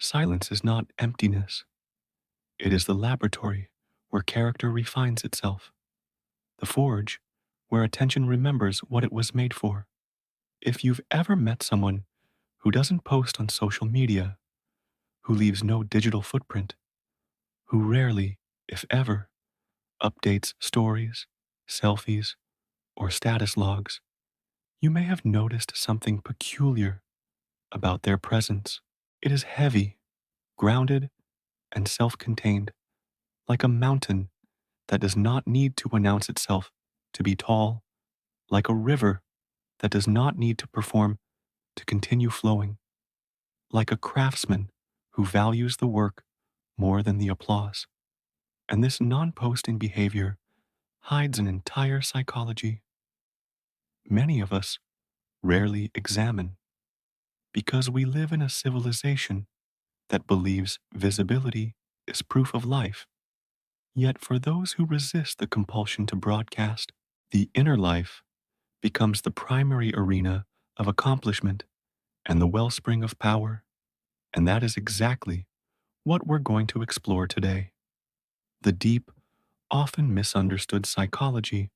Silence is not emptiness. It is the laboratory where character refines itself, the forge where attention remembers what it was made for. If you've ever met someone who doesn't post on social media, who leaves no digital footprint, who rarely, if ever, updates stories, selfies, or status logs, you may have noticed something peculiar about their presence. It is heavy, grounded, and self contained, like a mountain that does not need to announce itself to be tall, like a river that does not need to perform to continue flowing, like a craftsman who values the work more than the applause. And this non posting behavior hides an entire psychology many of us rarely examine because we live in a civilization that believes visibility is proof of life. Yet for those who resist the compulsion to broadcast, the inner life becomes the primary arena of accomplishment and the wellspring of power. And that is exactly what we're going to explore today. The deep, often misunderstood psychology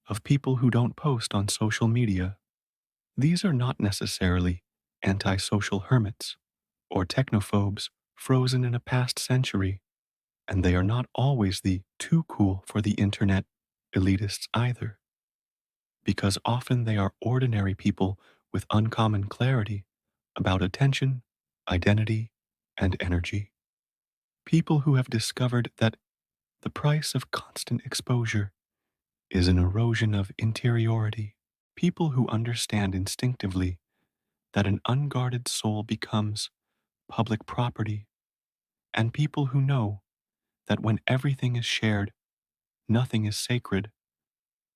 of people who don't post on social media. These are not necessarily antisocial hermits or technophobes frozen in a past century, and they are not always the too cool for the internet elitists either, because often they are ordinary people with uncommon clarity about attention, identity, and energy. People who have discovered that the price of constant exposure is an erosion of interiority. People who understand instinctively that an unguarded soul becomes public property, and people who know that when everything is shared, nothing is sacred,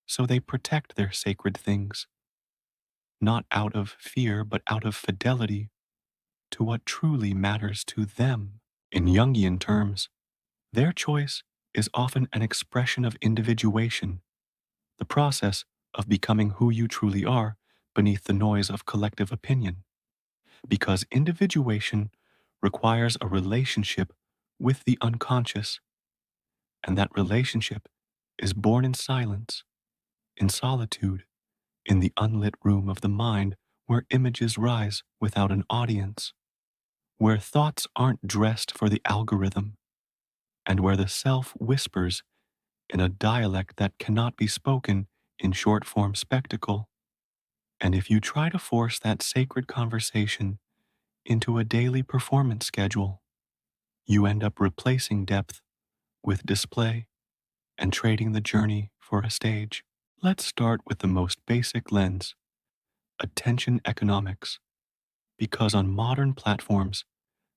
so they protect their sacred things, not out of fear but out of fidelity to what truly matters to them. In Jungian terms, their choice is often an expression of individuation, the process of becoming who you truly are beneath the noise of collective opinion, because individuation requires a relationship with the unconscious, and that relationship is born in silence, in solitude, in the unlit room of the mind where images rise without an audience, where thoughts aren't dressed for the algorithm, and where the self whispers in a dialect that cannot be spoken in short form spectacle. And if you try to force that sacred conversation into a daily performance schedule, you end up replacing depth with display and trading the journey for a stage. Let's start with the most basic lens, attention economics, because on modern platforms,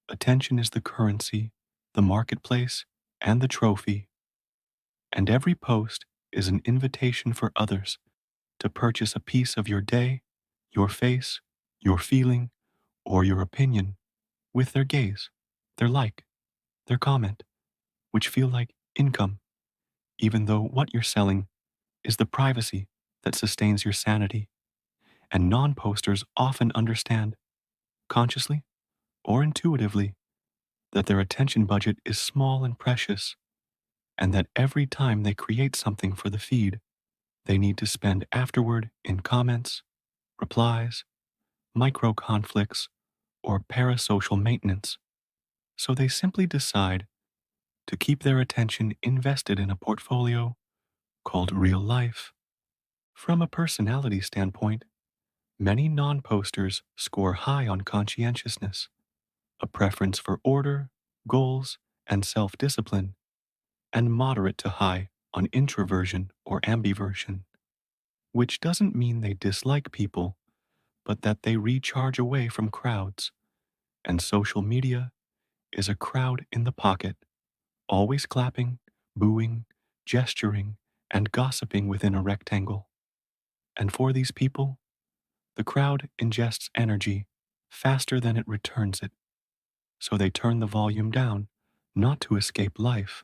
attention is the currency, the marketplace, and the trophy, and every post is an invitation for others to purchase a piece of your day, your face, your feeling, or your opinion with their gaze, their like, their comment, which feel like income, even though what you're selling is the privacy that sustains your sanity. And non posters often understand, consciously or intuitively, that their attention budget is small and precious, and that every time they create something for the feed, they need to spend afterward in comments, replies, micro conflicts, or parasocial maintenance. So they simply decide to keep their attention invested in a portfolio called real life. From a personality standpoint, many non posters score high on conscientiousness, a preference for order, goals, and self discipline, and moderate to high on introversion or ambiversion, which doesn't mean they dislike people, but that they recharge away from crowds. And social media is a crowd in the pocket, always clapping, booing, gesturing, and gossiping within a rectangle. And for these people, the crowd ingests energy faster than it returns it, so they turn the volume down, not to escape life,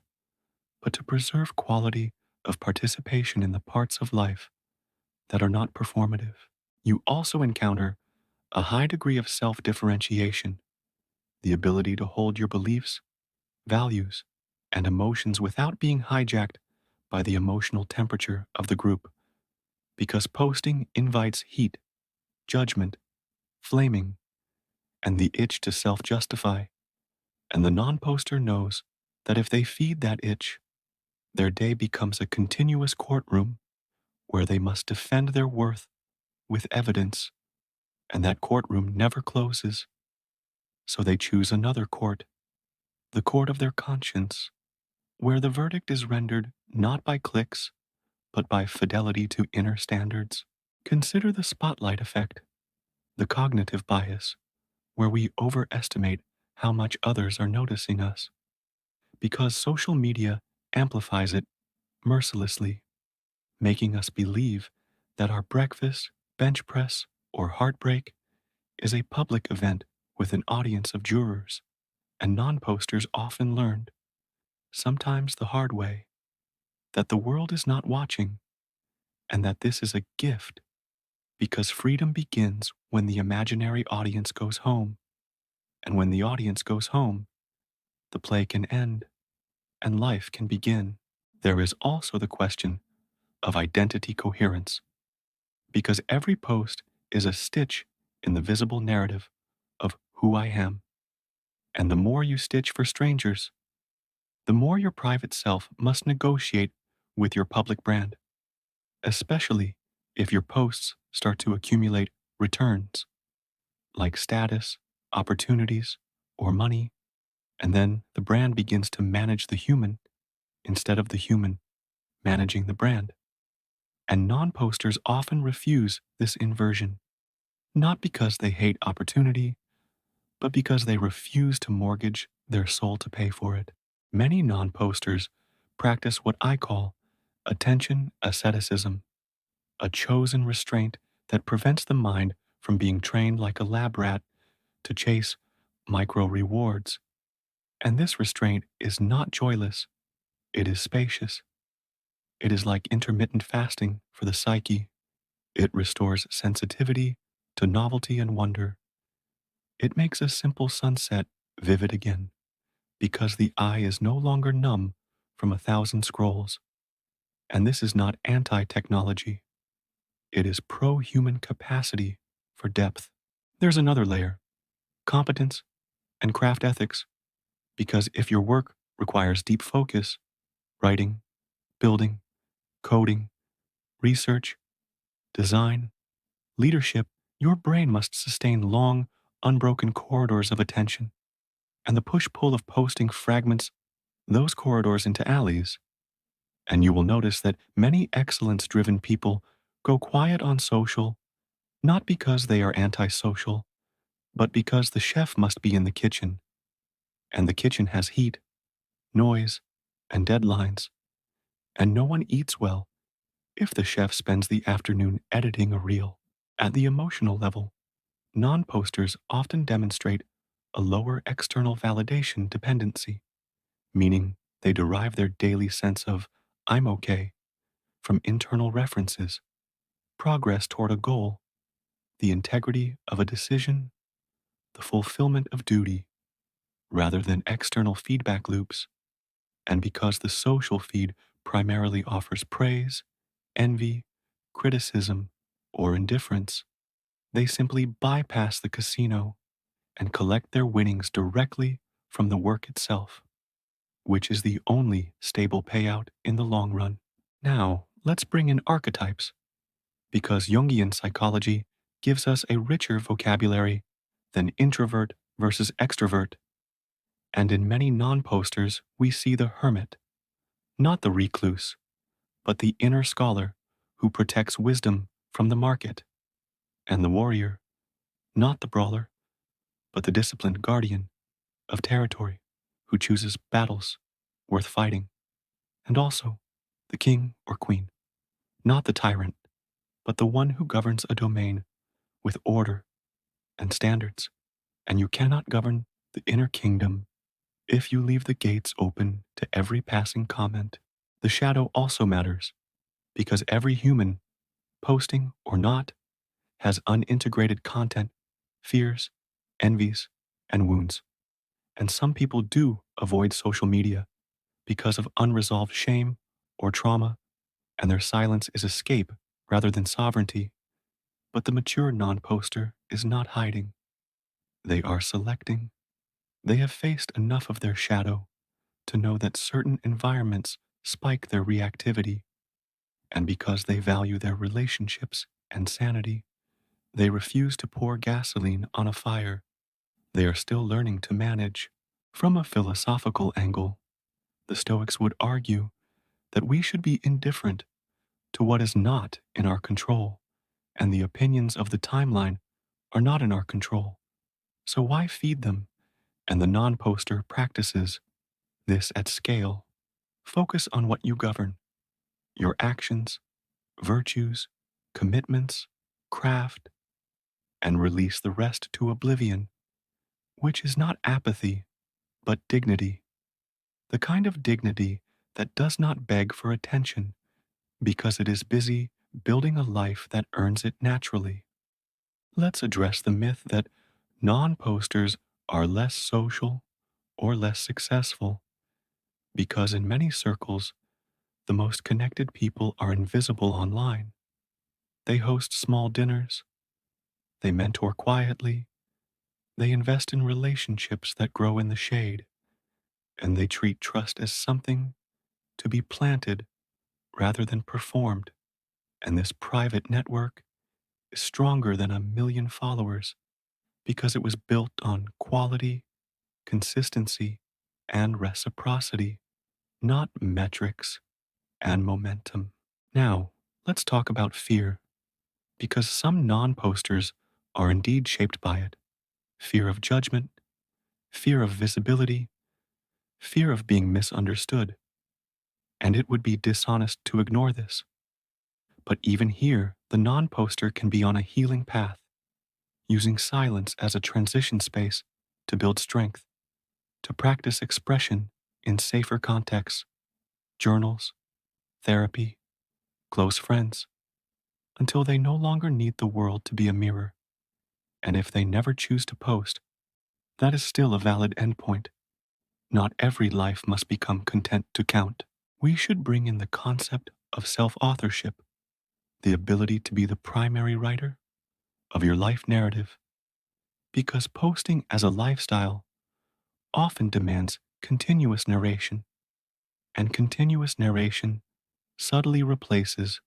but to preserve quality of participation in the parts of life that are not performative. You also encounter a high degree of self differentiation, the ability to hold your beliefs, values, and emotions without being hijacked by the emotional temperature of the group, because posting invites heat, judgment, flaming, and the itch to self justify. And the non poster knows that if they feed that itch, their day becomes a continuous courtroom where they must defend their worth with evidence, and that courtroom never closes. So they choose another court, the court of their conscience, where the verdict is rendered not by clicks, but by fidelity to inner standards. Consider the spotlight effect, the cognitive bias, where we overestimate how much others are noticing us, because social media amplifies it mercilessly, making us believe that our breakfast, bench press, or heartbreak is a public event with an audience of jurors. And non posters often learned, sometimes the hard way, that the world is not watching and that this is a gift, because freedom begins when the imaginary audience goes home. And when the audience goes home, the play can end and life can begin. There is also the question of identity coherence, because every post is a stitch in the visible narrative of who I am. And the more you stitch for strangers, the more your private self must negotiate with your public brand, especially if your posts start to accumulate returns like status, opportunities, or money, and then the brand begins to manage the human instead of the human managing the brand. And non posters often refuse this inversion, not because they hate opportunity, but because they refuse to mortgage their soul to pay for it. Many non posters practice what I call attention asceticism, a chosen restraint that prevents the mind from being trained like a lab rat to chase micro rewards. And this restraint is not joyless, it is spacious. It is like intermittent fasting for the psyche. It restores sensitivity to novelty and wonder. It makes a simple sunset vivid again, because the eye is no longer numb from 1,000 scrolls. And this is not anti technology, it is pro human capacity for depth. There's another layer, competence and craft ethics, because if your work requires deep focus, writing, building, coding, research, design, leadership, your brain must sustain long, unbroken corridors of attention. And the push pull of posting fragments those corridors into alleys. And you will notice that many excellence driven people go quiet on social, not because they are antisocial, but because the chef must be in the kitchen. And the kitchen has heat, noise, and deadlines. And no one eats well if the chef spends the afternoon editing a reel. At the emotional level, non posters often demonstrate a lower external validation dependency, meaning they derive their daily sense of I'm okay from internal references, progress toward a goal, the integrity of a decision, the fulfillment of duty, rather than external feedback loops. And because the social feed primarily offers praise, envy, criticism, or indifference, they simply bypass the casino and collect their winnings directly from the work itself, which is the only stable payout in the long run. Now, let's bring in archetypes, because Jungian psychology gives us a richer vocabulary than introvert versus extrovert. And in many non posters, we see the hermit, not the recluse, but the inner scholar who protects wisdom from the market, and the warrior, not the brawler, but the disciplined guardian of territory who chooses battles worth fighting, and also the king or queen, not the tyrant, but the one who governs a domain with order and standards. And you cannot govern the inner kingdom if you leave the gates open to every passing comment. The shadow also matters, because every human, posting or not, has unintegrated content, fears, envies, and wounds. And some people do avoid social media because of unresolved shame or trauma, and their silence is escape rather than sovereignty. But the mature non poster is not hiding, they are selecting. They have faced enough of their shadow to know that certain environments spike their reactivity, and because they value their relationships and sanity, they refuse to pour gasoline on a fire. They are still learning to manage. From a philosophical angle, the Stoics would argue that we should be indifferent to what is not in our control, and the opinions of the timeline are not in our control. So why feed them? And the non poster practices this at scale. Focus on what you govern: your actions, virtues, commitments, craft, and release the rest to oblivion, which is not apathy, but dignity. The kind of dignity that does not beg for attention because it is busy building a life that earns it naturally. Let's address the myth that non posters are less social or less successful, because in many circles, the most connected people are invisible online. They host small dinners, they mentor quietly, they invest in relationships that grow in the shade, and they treat trust as something to be planted rather than performed. And this private network is stronger than a million followers because it was built on quality, consistency, and reciprocity, not metrics and momentum. Now, let's talk about fear, because some non posters are indeed shaped by it: fear of judgment, fear of visibility, fear of being misunderstood. And it would be dishonest to ignore this. But even here, the non poster can be on a healing path, using silence as a transition space to build strength, to practice expression in safer contexts: journals, therapy, close friends, until they no longer need the world to be a mirror. And if they never choose to post, that is still a valid endpoint. Not every life must become content to count. We should bring in the concept of self authorship, the ability to be the primary writer of your life narrative, because posting as a lifestyle often demands continuous narration, and continuous narration subtly replaces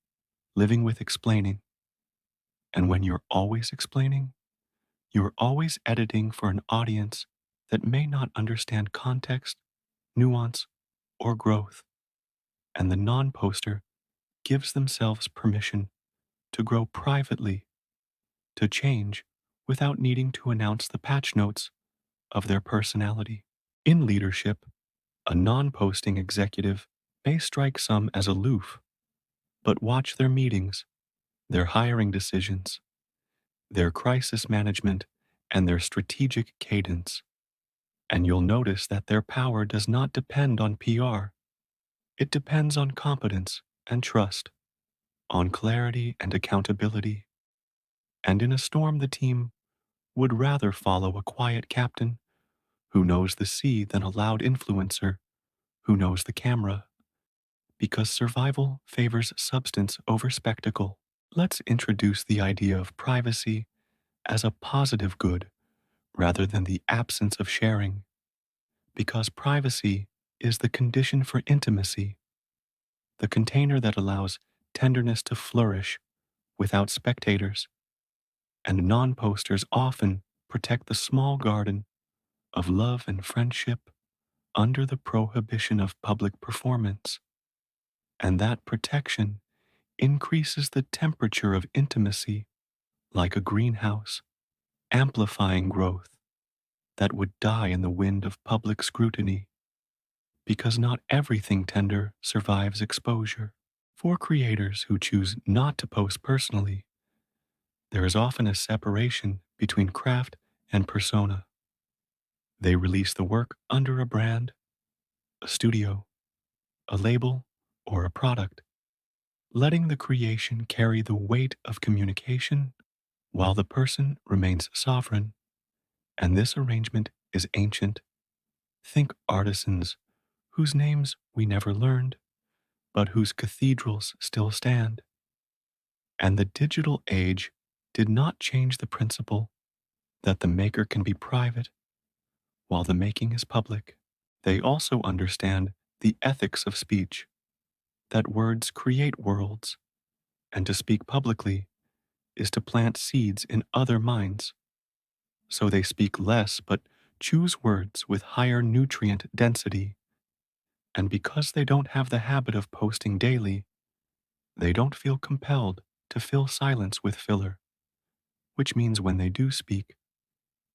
living with explaining. And when you're always explaining, you're always editing for an audience that may not understand context, nuance, or growth. And the non poster gives themselves permission to grow privately, to change without needing to announce the patch notes of their personality. In leadership, a non posting executive may strike some as aloof, but watch their meetings, their hiring decisions, their crisis management, and their strategic cadence. And you'll notice that their power does not depend on PR. It depends on competence and trust, on clarity and accountability. And in a storm, the team would rather follow a quiet captain who knows the sea than a loud influencer who knows the camera, because survival favors substance over spectacle. Let's introduce the idea of privacy as a positive good rather than the absence of sharing, because privacy is the condition for intimacy, the container that allows tenderness to flourish without spectators. And non posters often protect the small garden of love and friendship under the prohibition of public performance. And that protection increases the temperature of intimacy like a greenhouse, amplifying growth that would die in the wind of public scrutiny, because not everything tender survives exposure. For creators who choose not to post personally, there is often a separation between craft and persona. They release the work under a brand, a studio, a label, or a product, letting the creation carry the weight of communication while the person remains sovereign. And this arrangement is ancient Think artisans whose names we never learned, but whose cathedrals still stand. And the digital age did not change the principle that the maker can be private while the making is public. They also understand the ethics of speech, that words create worlds, and to speak publicly is to plant seeds in other minds. So they speak less but choose words with higher nutrient density. And because they don't have the habit of posting daily, they don't feel compelled to fill silence with filler, which means when they do speak,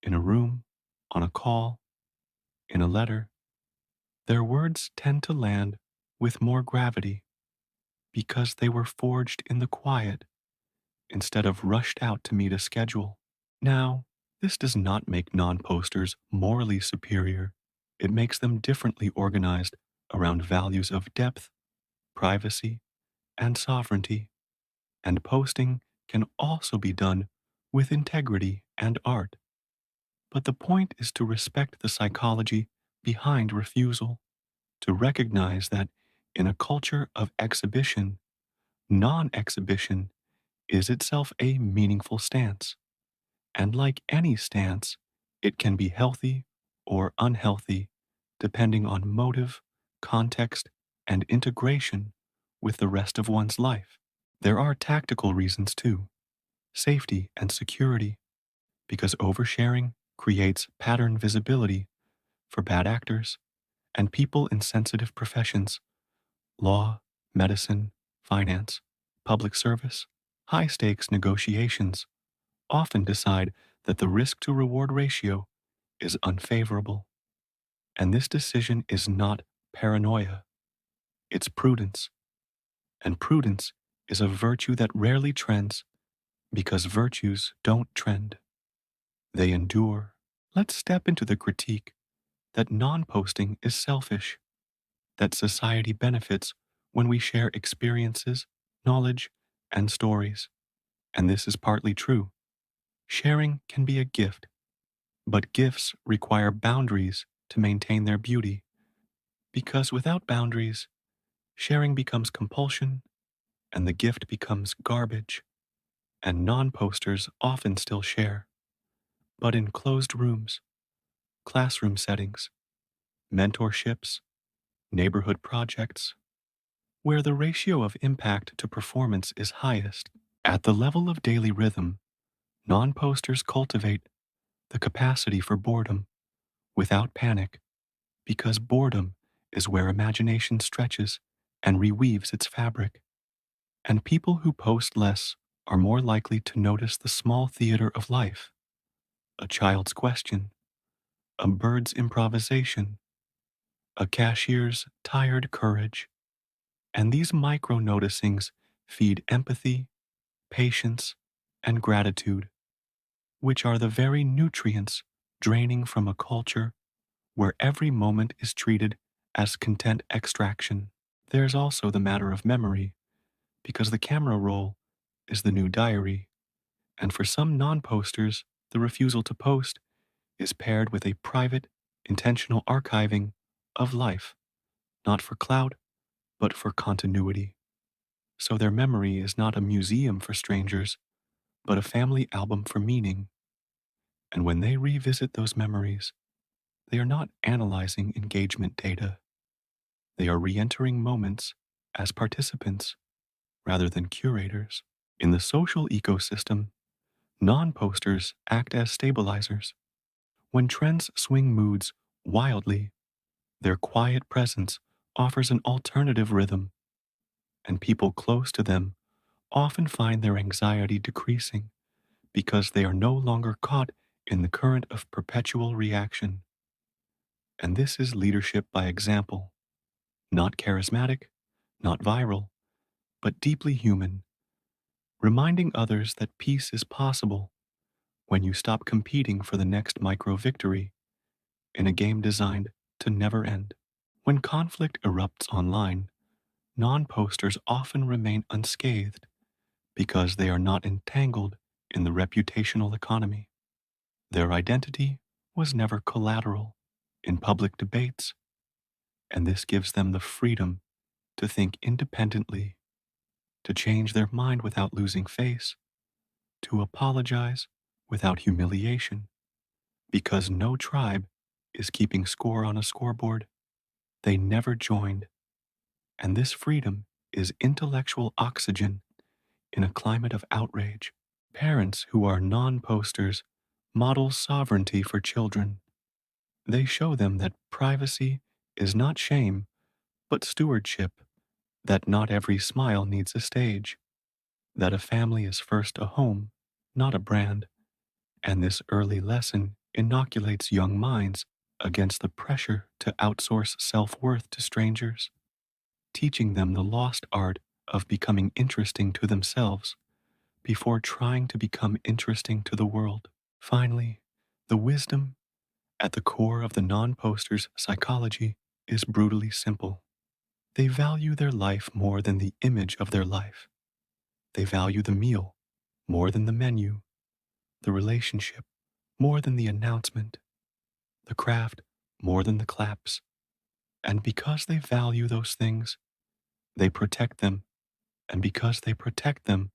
in a room, on a call, in a letter, their words tend to land with more gravity because they were forged in the quiet instead of rushed out to meet a schedule. Now, this does not make non posters morally superior. It makes them differently organized around values of depth, privacy, and sovereignty. And posting can also be done with integrity and art. But the point is to respect the psychology behind refusal, to recognize that in a culture of exhibition, non exhibition is itself a meaningful stance. And like any stance, it can be healthy or unhealthy depending on motive, context, and integration with the rest of one's life. There are tactical reasons too, safety and security, because oversharing creates pattern visibility for bad actors and people in sensitive professions, law, medicine, finance, public service, high stakes negotiations often decide that the risk to reward ratio is unfavorable. And this decision is not paranoia, it's prudence. And prudence is a virtue that rarely trends because virtues don't trend, they endure. Let's step into the critique that non posting is selfish, that society benefits when we share experiences, knowledge, and stories. And this is partly true. Sharing can be a gift, but gifts require boundaries to maintain their beauty, because without boundaries, sharing becomes compulsion and the gift becomes garbage. And non posters often still share, but in closed rooms, classroom settings, mentorships, neighborhood projects, where the ratio of impact to performance is highest. At the level of daily rhythm, non posters cultivate the capacity for boredom without panic, because boredom is where imagination stretches and reweaves its fabric. And people who post less are more likely to notice the small theater of life, a child's question, a bird's improvisation, a cashier's tired courage. And these micro noticings feed empathy, patience, and gratitude, which are the very nutrients draining from a culture where every moment is treated as content extraction. There's also the matter of memory, because the camera roll is the new diary, and for some non posters, the refusal to post is paired with a private, intentional archiving of life, not for clout, but for continuity. So their memory is not a museum for strangers, but a family album for meaning. And when they revisit those memories, they are not analyzing engagement data. They are re entering moments as participants rather than curators. In the social ecosystem, non posters act as stabilizers. When trends swing moods wildly, their quiet presence offers an alternative rhythm, and people close to them often find their anxiety decreasing because they are no longer caught in the current of perpetual reaction. And this is leadership by example, not charismatic, not viral, but deeply human, reminding others that peace is possible when you stop competing for the next micro victory in a game designed to never end. When conflict erupts online, non posters often remain unscathed because they are not entangled in the reputational economy. Their identity was never collateral, in public debates, and this gives them the freedom to think independently, to change their mind without losing face, to apologize without humiliation, because no tribe is keeping score on a scoreboard. They never joined, and this freedom is intellectual oxygen in a climate of outrage. Parents who are non-posters model sovereignty for children. They show them that privacy is not shame, but stewardship, that not every smile needs a stage, that a family is first a home, not a brand, and this early lesson inoculates young minds against the pressure to outsource self-worth to strangers, teaching them the lost art of becoming interesting to themselves before trying to become interesting to the world. Finally, the wisdom at the core of the non-poster's psychology is brutally simple. They value their life more than the image of their life. They value the meal more than the menu, the relationship more than the announcement, the craft more than the claps. And because they value those things, they protect them. And because they protect them,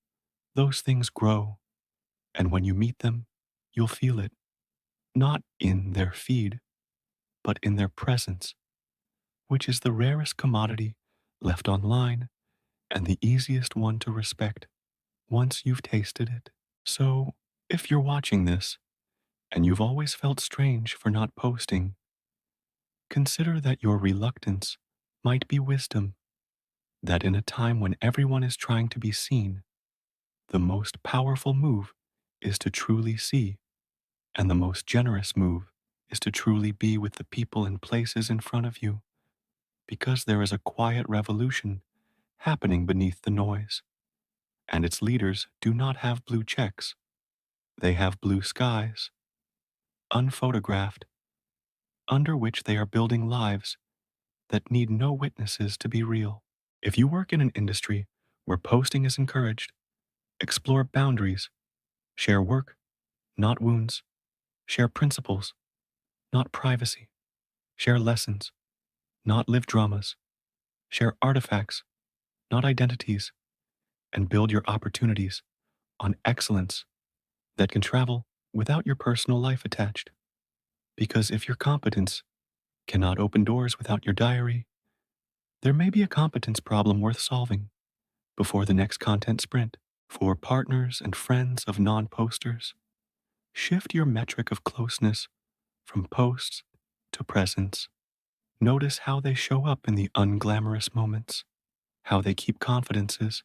those things grow. And when you meet them, you'll feel it, not in their feed, but in their presence, which is the rarest commodity left online and the easiest one to respect once you've tasted it. So, if you're watching this and you've always felt strange for not posting, consider that your reluctance might be wisdom, that in a time when everyone is trying to be seen, the most powerful move is to truly see, and the most generous move is to truly be with the people and places in front of you, because there is a quiet revolution happening beneath the noise, and its leaders do not have blue checks. They have blue skies, unphotographed, under which they are building lives that need no witnesses to be real. If you work in an industry where posting is encouraged, explore boundaries, share work, not wounds, share principles, not privacy, share lessons, not live dramas, share artifacts, not identities, and build your opportunities on excellence that can travel without your personal life attached. Because if your competence cannot open doors without your diary, there may be a competence problem worth solving before the next content sprint. For partners and friends of non-posters, shift your metric of closeness from posts to presence. Notice how they show up in the unglamorous moments, how they keep confidences,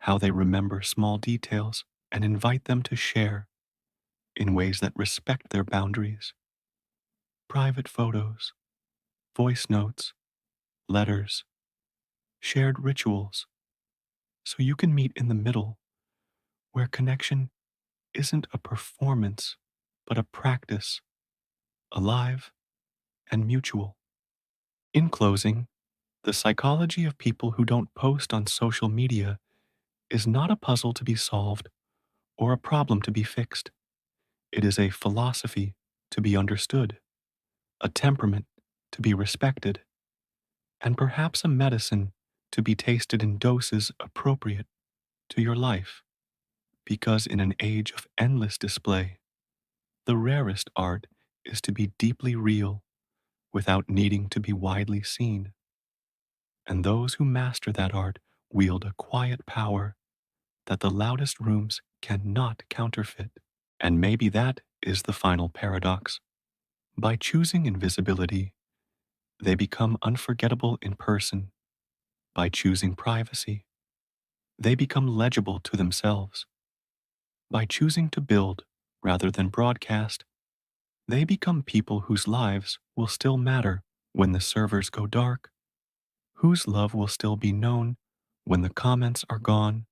how they remember small details and invite them to share in ways that respect their boundaries. Private photos, voice notes, letters, shared rituals, so you can meet in the middle where connection isn't a performance, but a practice, alive and mutual. In closing, the psychology of people who don't post on social media is not a puzzle to be solved or a problem to be fixed. It is a philosophy to be understood, a temperament to be respected, and perhaps a medicine to be tasted in doses appropriate to your life. Because in an age of endless display, the rarest art is to be deeply real without needing to be widely seen. And those who master that art wield a quiet power that the loudest rooms cannot counterfeit. And maybe that is the final paradox. By choosing invisibility, they become unforgettable in person. By choosing privacy, they become legible to themselves. By choosing to build rather than broadcast, they become people whose lives will still matter when the servers go dark, whose love will still be known when the comments are gone,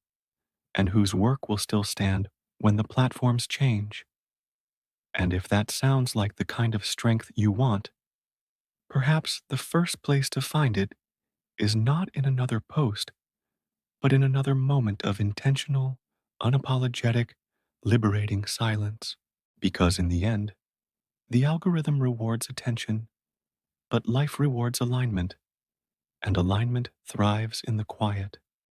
and whose work will still stand when the platforms change. And if that sounds like the kind of strength you want, perhaps the first place to find it is not in another post, but in another moment of intentional, unapologetic, liberating silence. Because in the end, the algorithm rewards attention But life rewards alignment, and alignment thrives in the quiet.